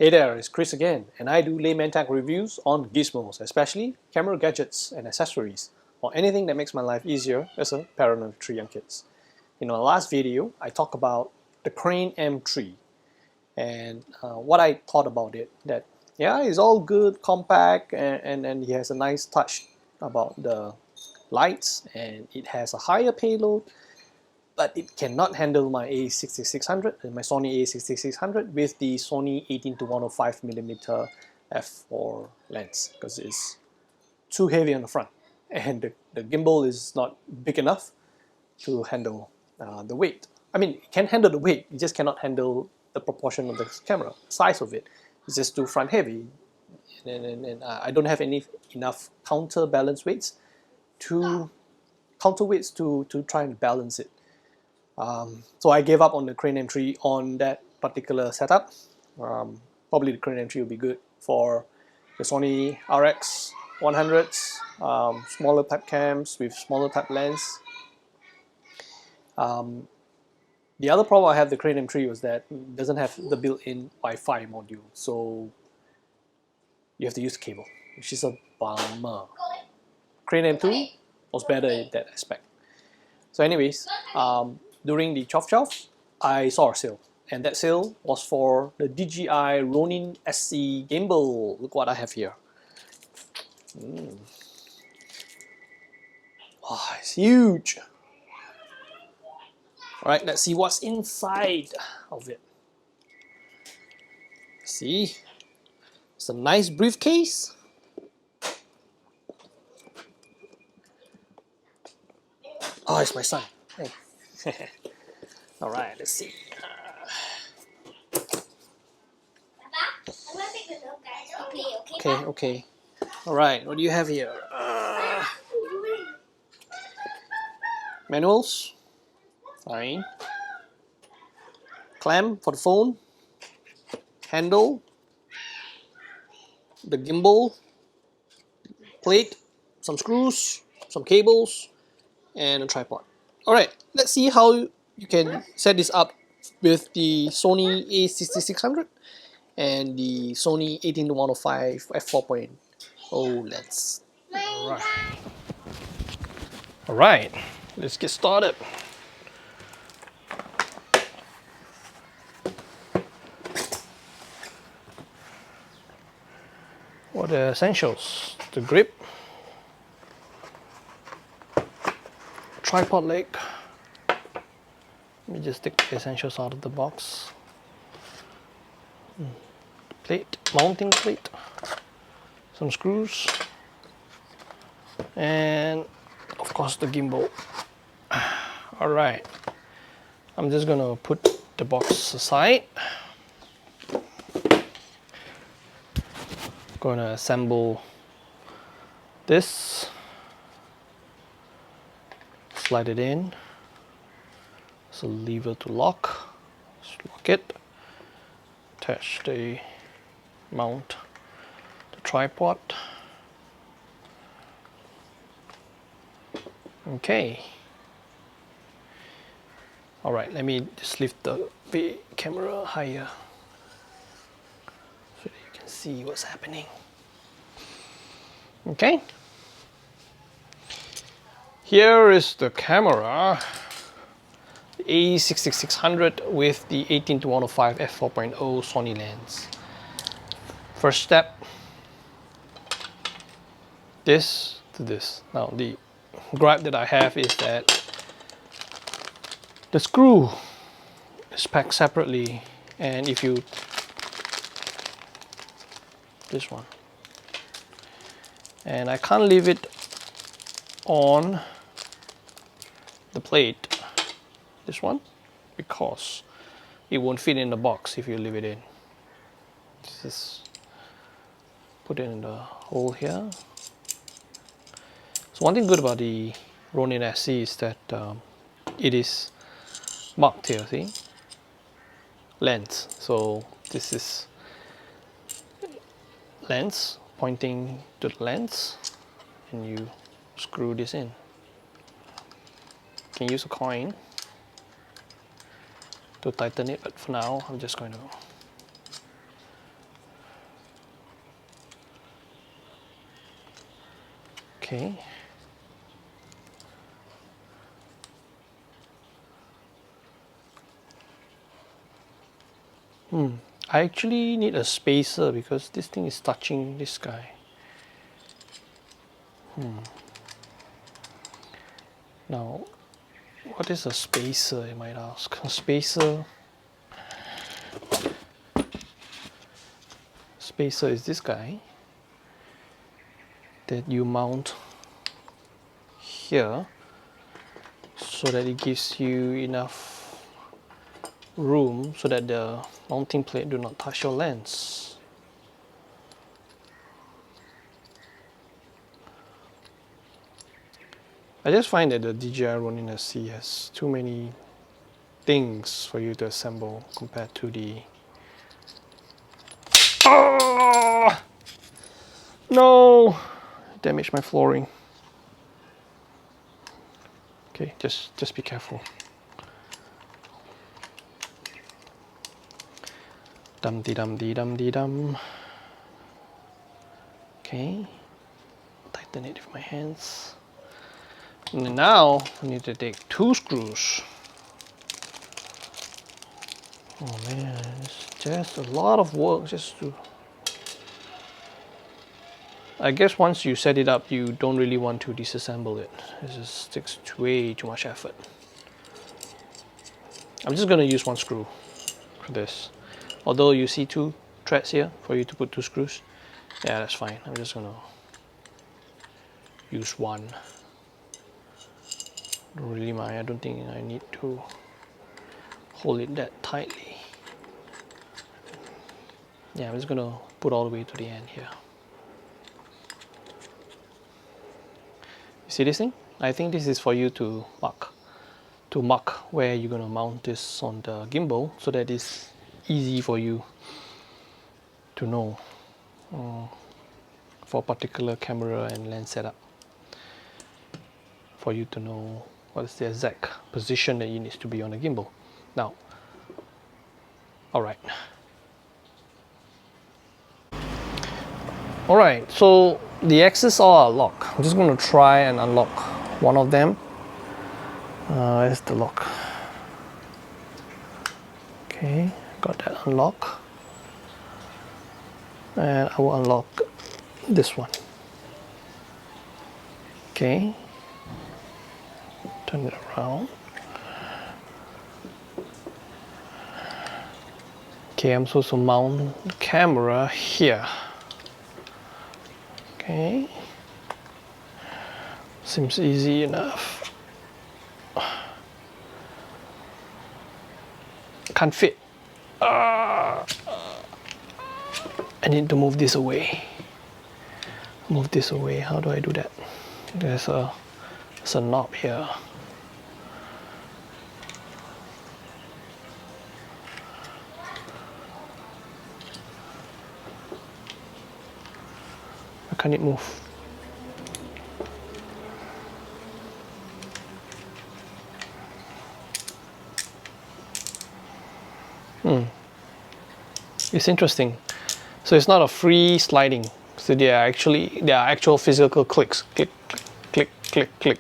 Hey there, it's Chris again, and I do layman tech reviews on gizmos, especially camera gadgets and accessories, or anything that makes my life easier as a parent of 3 young kids. In my last video, I talked about the Crane M3 and what I thought about it, that yeah, it's all good, compact, and it has a nice touch about the lights, and it has a higher payload, but it cannot handle my A6600, my Sony A6600 with the Sony 18-105mm f4 lens, because it's too heavy on the front, and the gimbal is not big enough to handle the weight. I mean, it can handle the weight, it just cannot handle the proportion of the camera, size of it. It's just too front heavy, and I don't have enough counterbalance weights to try and balance it. So I gave up on the Crane M3 on that particular setup. Probably the Crane M3 will be good for the Sony RX 100s, smaller type cams with smaller type lens. The other problem I have with the Crane M3 was that it doesn't have the built-in Wi-Fi module, so you have to use cable, which is a bummer. Crane M2 was better in that aspect. So anyways, during the 12/12, I saw a sale, and that sale was for the DJI Ronin SC gimbal. Look what I have here. Oh, it's huge. All right, let's see what's inside of it. See, it's a nice briefcase. Oh, it's my son. Hey. All right, let's see. Okay. All right, what do you have here? Manuals. Fine. Clamp for the phone. Handle. The gimbal. Plate. Some screws. Some cables. And a tripod. Alright, let's see how you can set this up with the Sony A6600 and the Sony 18-105 f4.0 lens. Alright, let's get started. What are the essentials? The grip, tripod leg. Let me just take the essentials out of the box. Plate, mounting plate, some screws, and of course the gimbal. Alright, I'm just gonna put the box aside. Gonna assemble this, slide it in. There's a lever to lock. Just lock it. Attach the mount, the tripod. Okay. All right, let me just lift the camera higher so that you can see what's happening. Okay. Here is the camera, the A6600 with the 18-105 f4.0 Sony lens. First step, this to this. Now the gripe that I have is that the screw is packed separately, and if you, this one, and I can't leave it on the plate, this one, because it won't fit in the box if you leave it in. Just put it in the hole here. So one thing good about the Ronin SC is that it is marked here, see? Lens. So this is lens pointing to the lens, and you screw this in. You can use a coin to tighten it, but for now I'm just going to Okay. I actually need a spacer because this thing is touching this guy. Now, what is a spacer, you might ask? A spacer is this guy that you mount here so that it gives you enough room so that the mounting plate do not touch your lens. I just find that the DJI Ronin SC has too many things for you to assemble compared to the... Oh! No! Damaged my flooring. Okay, just be careful. Dum dee dum dee dum dee dum. Okay, tighten it with my hands. And now I need to take 2 screws. Oh man, it's just a lot of work just to... I guess once you set it up, you don't really want to disassemble it. It just takes way too much effort. I'm just going to use 1 screw for this. Although you see 2 threads here for you to put 2 screws. Yeah, that's fine. I'm just going to use 1. Don't really mind. I don't think I need to hold it that tightly. Yeah, I'm just going to put all the way to the end here. You see this thing? I think this is for you to mark where you're going to mount this on the gimbal so that it's easy for you to know for a particular camera and lens setup, for you to know what is the exact position that you need to be on the gimbal. Now, alright, so the axes are locked. I'm just going to try and unlock one of them. Where's the lock? Okay, got that unlocked. And I will unlock this one. Okay, turn it around. Okay, I'm supposed to mount the camera here. Okay, seems easy enough. Can't fit. I need to move this away. Move this away. How do I do that? There's a knob here. Why can't it move? It's interesting. So it's not a free sliding. So there are actual physical clicks. Click, click, click, click, click.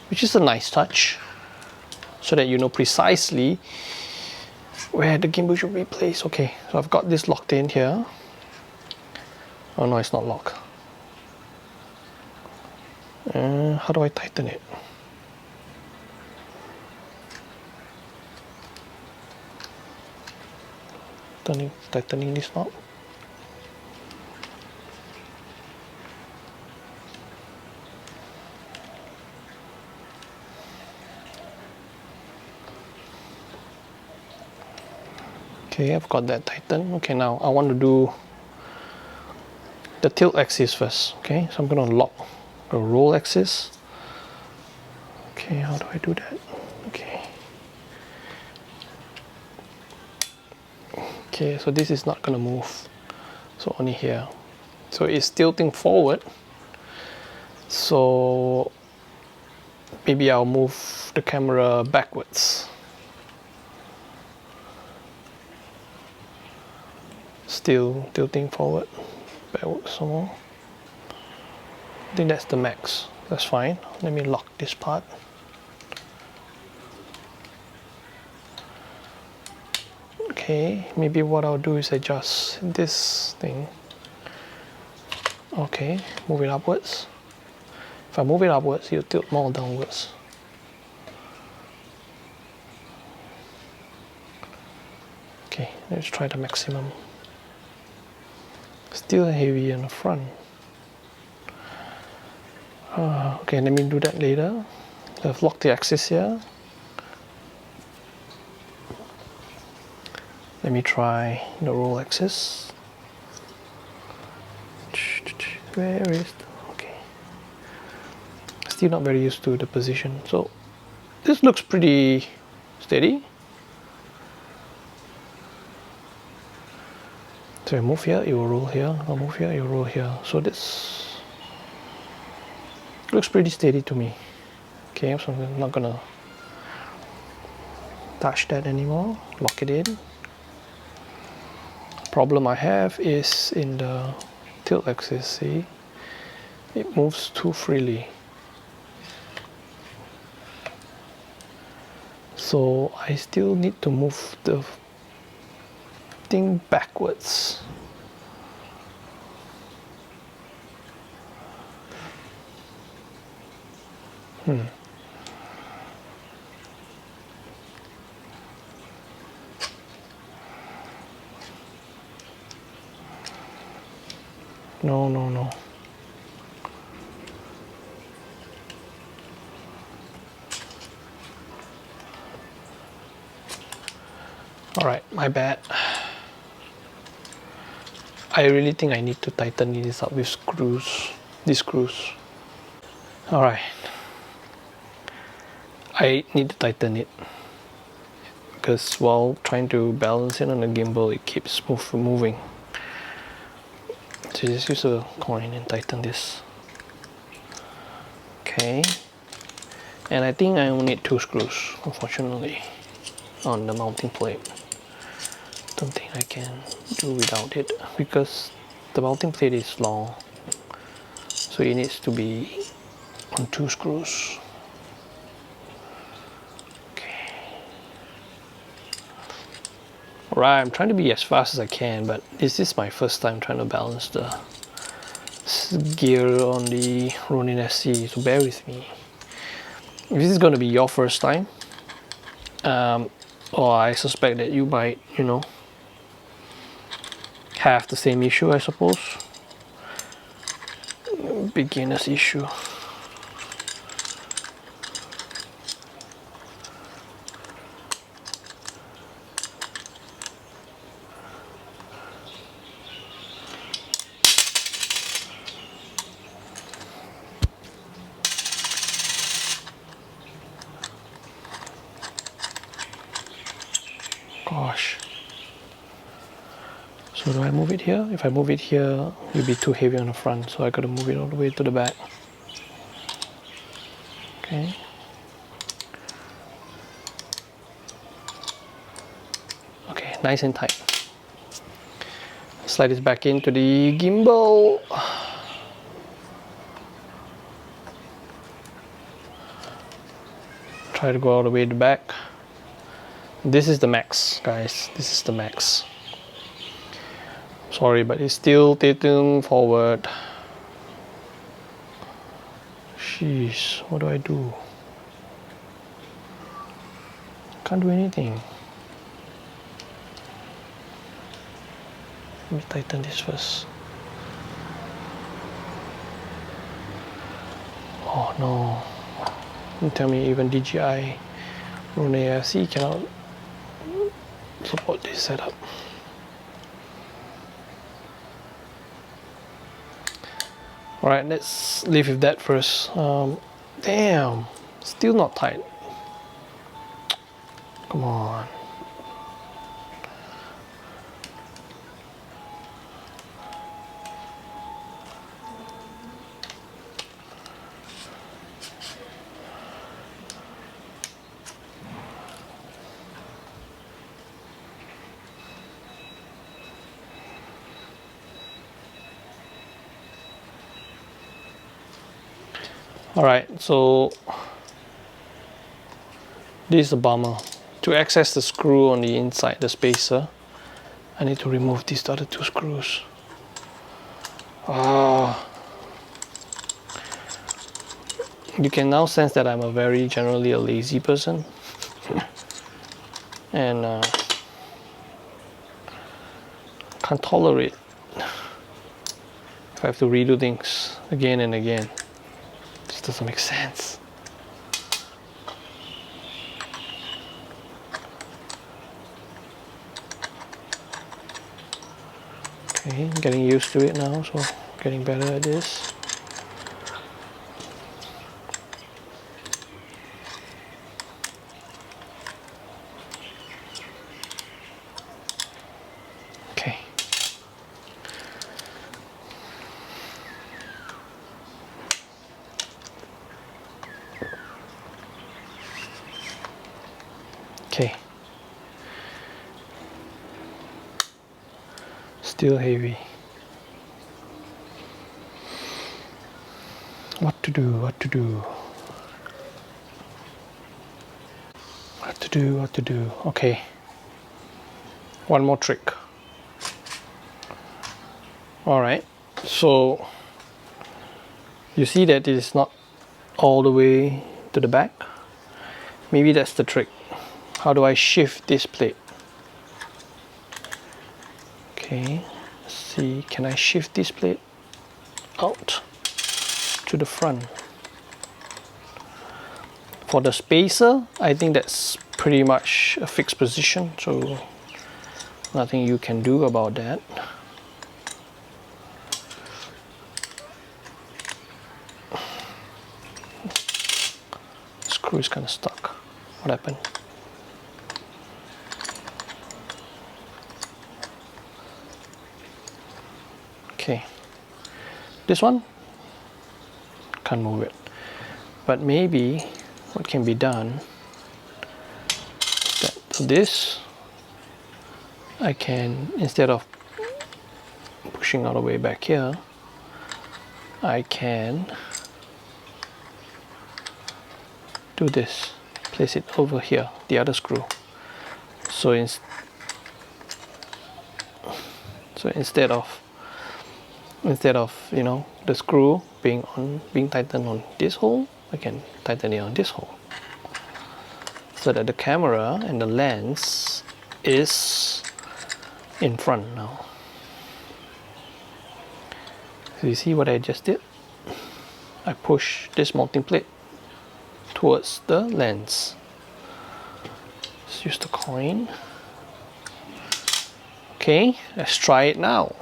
Which is a nice touch. So that you know precisely where the gimbal should be placed. Okay, so I've got this locked in here. Oh no, it's not locked. How do I tighten it? Tightening this knob. Okay, I've got that tightened. Okay, now I want to do the tilt axis first. Okay, so I'm going to lock the roll axis. Okay, how do I do that? Okay. Okay, so this is not going to move. So only here. So it's tilting forward. So maybe I'll move the camera backwards. Still tilting forward, backwards some more. I think that's the max. That's fine. Let me lock this part. Okay, maybe what I'll do is adjust this thing. Okay, move it upwards. If I move it upwards, it'll tilt more downwards. Okay, let's try the maximum. Still heavy on the front. Okay, let me do that later. I've locked the axis here. Let me try the roll axis. Where is the, okay. Still not very used to the position. So this looks pretty steady. So I move here, it will roll here. I'll move here, it will roll here. So this looks pretty steady to me. Okay, so I'm not gonna touch that anymore. Lock it in. Problem I have is in the tilt axis. See, it moves too freely. So I still need to move the thing backwards. No. Alright, my bad. I really think I need to tighten this up with screws. These screws. Alright. I need to tighten it. Because while trying to balance it on the gimbal, it keeps moving. So just use a coin and tighten this. Okay. And I think I only need 2 screws, unfortunately, on the mounting plate. Don't think I can do without it because the mounting plate is long, so it needs to be on 2 screws. Okay. Alright, I'm trying to be as fast as I can, but this is my first time trying to balance the gear on the Ronin SC, so bear with me. If this is going to be your first time, or I suspect that you might, have the same issue, I suppose. Beginner's issue. Gosh. So do I move it here? If I move it here, it'll be too heavy on the front, so I gotta move it all the way to the back. Okay. Okay, nice and tight. Slide this back into the gimbal. Try to go all the way to the back. This is the max, guys. This is the max. Sorry, but it's still tilting forward. Jeez, what do I do? Can't do anything. Let me tighten this first. Oh no. Don't tell me even DJI Ronin SC cannot support this setup. Alright, let's leave with that first. Damn, still not tight. Come on. Alright, so this is a bummer. To access the screw on the inside, the spacer, I need to remove these other two screws. You can now sense that I'm generally a lazy person. And can't tolerate if I have to redo things again and again. This doesn't make sense. Okay, I'm getting used to it now, so getting better at this. Okay. Okay. Still heavy. What to do, what to do. What to do, what to do. Okay. One more trick. Alright, so you see that it is not all the way to the back. Maybe that's the trick. How do I shift this plate? Okay, let's see, can I shift this plate out to the front? For the spacer, I think that's pretty much a fixed position, so nothing you can do about that. Screw is kind of stuck. What happened? Okay, this one can't move it, but maybe what can be done is that this I can, instead of pushing all the way back here, I can do this, place it over here, the other screw. So instead of the screw being tightened on this hole, I can tighten it on this hole, so that the camera and the lens is in front now. So you see what I just did? I push this mounting plate towards the lens. Let's use the coin. Okay, let's try it now.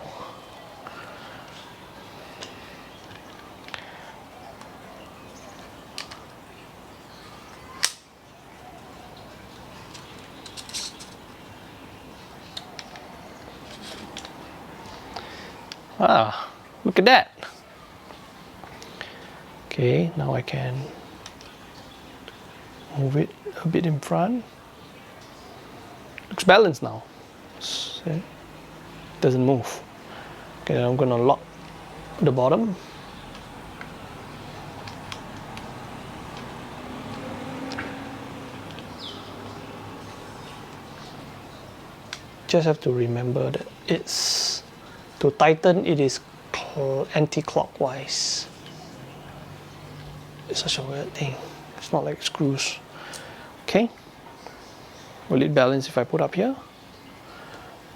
Ah, look at that. Okay, now I can move it a bit in front. Looks balanced now. See? Doesn't move. Okay, I'm gonna lock the bottom. Just have to remember that it's, to tighten it is anti-clockwise. It's such a weird thing. It's not like screws. Okay. Will it balance if I put up here?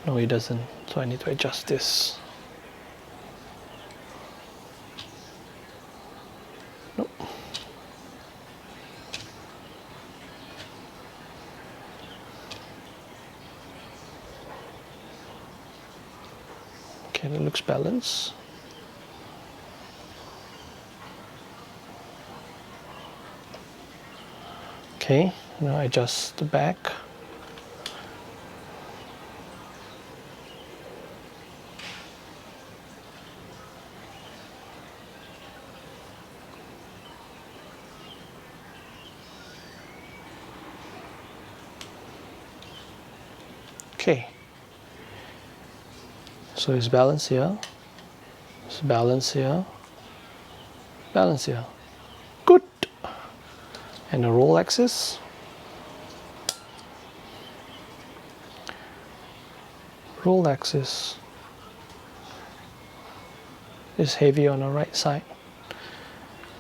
No, it doesn't. So I need to adjust this. Nope. Okay, that looks balanced. Okay, now adjust the back. Okay, so it's balance here, it's balance here, balance here. Good. And the roll axis. Roll axis is heavy on the right side.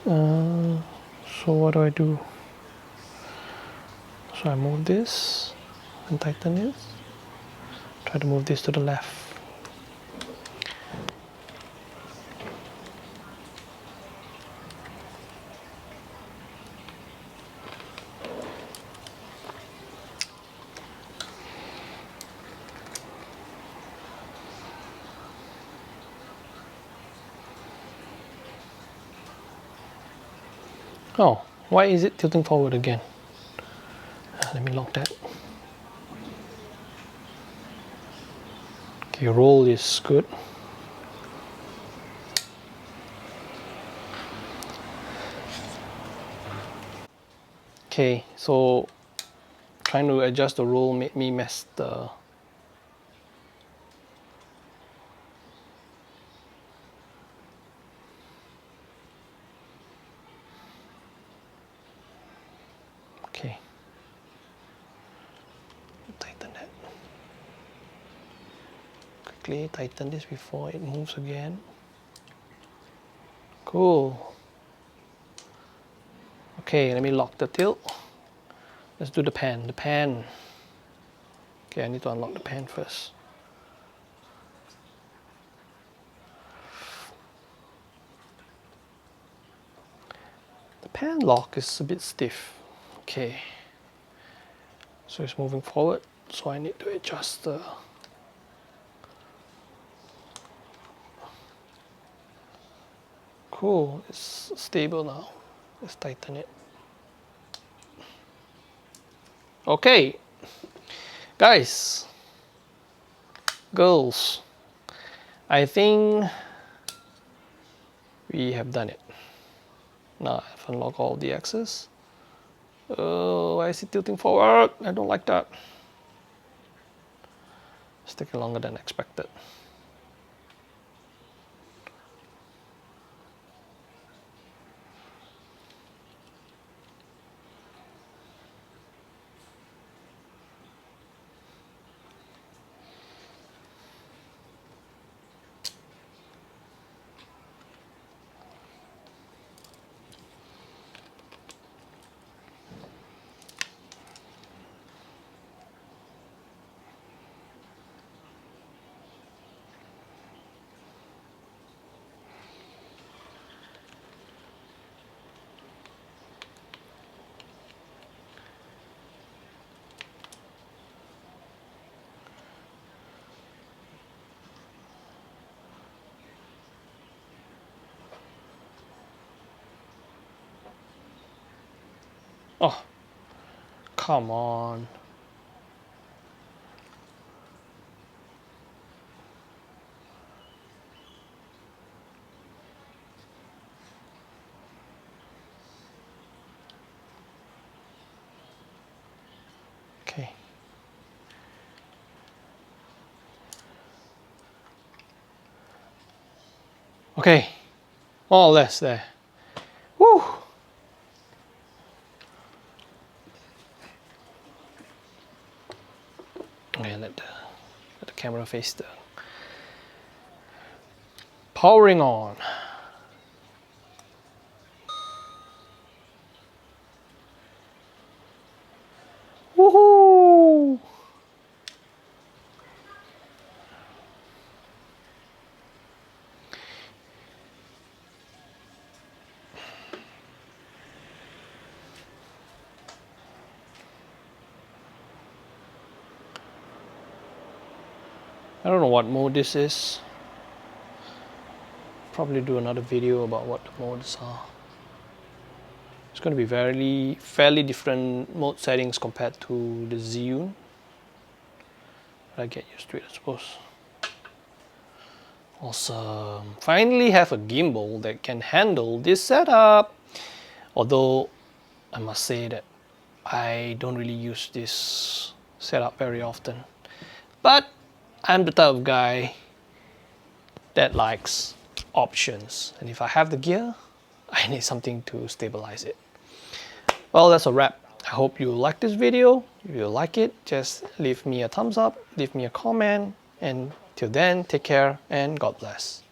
So what do? So I move this and tighten it. Try to move this to the left. Oh, why is it tilting forward again? Let me lock that. Okay, roll is good. Okay, so trying to adjust the roll made me mess the okay. Tighten that. Quickly tighten this before it moves again. Cool. Okay, let me lock the tilt. Let's do the pan. The pan. Okay, I need to unlock the pan first. The pan lock is a bit stiff. Okay. So it's moving forward. So I need to adjust the cool, it's stable now. Let's tighten it. Okay, guys, girls, I think we have done it. Now I've unlocked all the axes. Oh, why is it tilting forward? I don't like that. It's taking longer than expected. Oh, come on. Okay. Okay, more or less there. Woo! Okay, let the camera face the powering on. Woohoo! I don't know what mode this is. Probably do another video about what the modes are. It's going to be fairly different mode settings compared to the Zhiyun. But I get used to it, I suppose. Awesome. Finally have a gimbal that can handle this setup. Although I must say that I don't really use this setup very often. But I'm the type of guy that likes options. And if I have the gear, I need something to stabilize it. Well, that's a wrap. I hope you like this video. If you like it, just leave me a thumbs up, leave me a comment, and till then, take care and God bless.